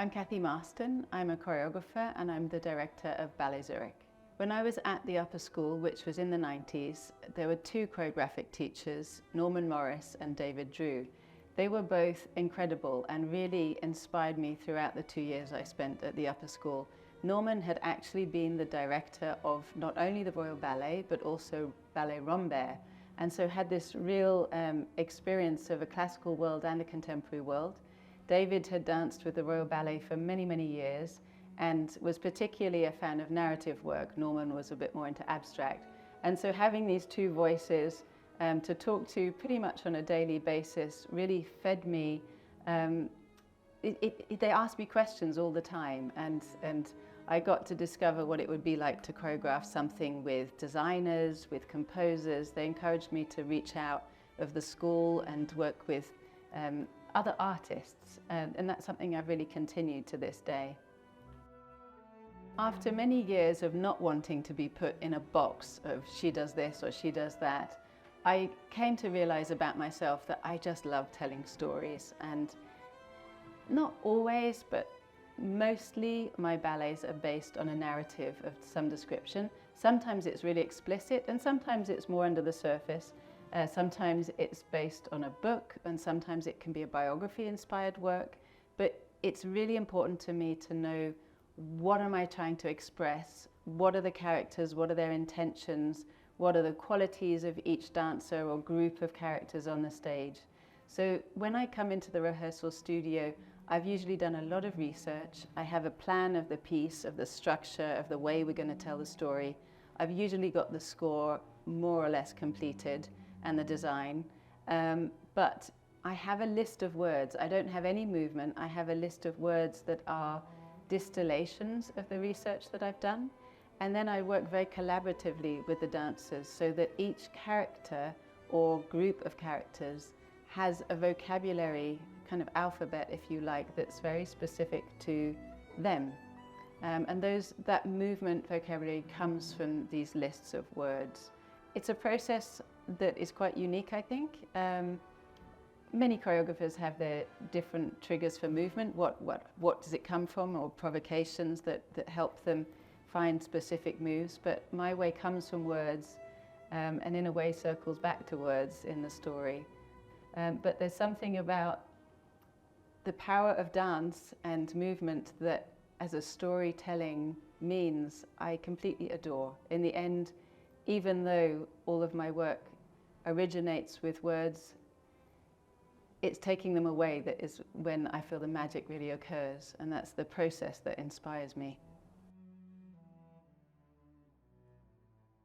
I'm Cathy Marston. I'm a choreographer and I'm the director of Ballet Zürich. When I was at the upper school, which was in the 90s, there were two choreographic teachers, Norman Morris and David Drew. They were both incredible and really inspired me throughout the 2 years I spent at the upper school. Norman had actually been the director of not only the Royal Ballet, but also Ballet Rambert, and so had this real experience of a classical world and a contemporary world. David had danced with the Royal Ballet for many, many years and was particularly a fan of narrative work. Norman was a bit more into abstract. And so having these two voices to talk to pretty much on a daily basis really fed me. They asked me questions all the time, and I got to discover what it would be like to choreograph something with designers, with composers. They encouraged me to reach out of the school and work with other artists, and that's something I've really continued to this day. After many years of not wanting to be put in a box of she does this or she does that, I came to realize about myself that I just love telling stories, and not always, but mostly my ballets are based on a narrative of some description. Sometimes it's really explicit and sometimes it's more under the surface. Sometimes it's based on a book and sometimes it can be a biography-inspired work. But it's really important to me to know, what am I trying to express? What are the characters? What are their intentions? What are the qualities of each dancer or group of characters on the stage? So when I come into the rehearsal studio, I've usually done a lot of research. I have a plan of the piece, of the structure, of the way we're going to tell the story. I've usually got the score more or less completed and the design, but I have a list of words. I don't have any movement. I have a list of words that are distillations of the research that I've done, and then I work very collaboratively with the dancers so that each character or group of characters has a vocabulary, kind of alphabet if you like, that's very specific to them. And that movement vocabulary comes from these lists of words. It's a process that is quite unique, I think. Many choreographers have their different triggers for movement. What does it come from, or provocations that help them find specific moves. But my way comes from words, and in a way circles back to words in the story. But there's something about the power of dance and movement that, as a storytelling means, I completely adore. In the end, even though all of my work originates with words, it's taking them away that is when I feel the magic really occurs, and that's the process that inspires me.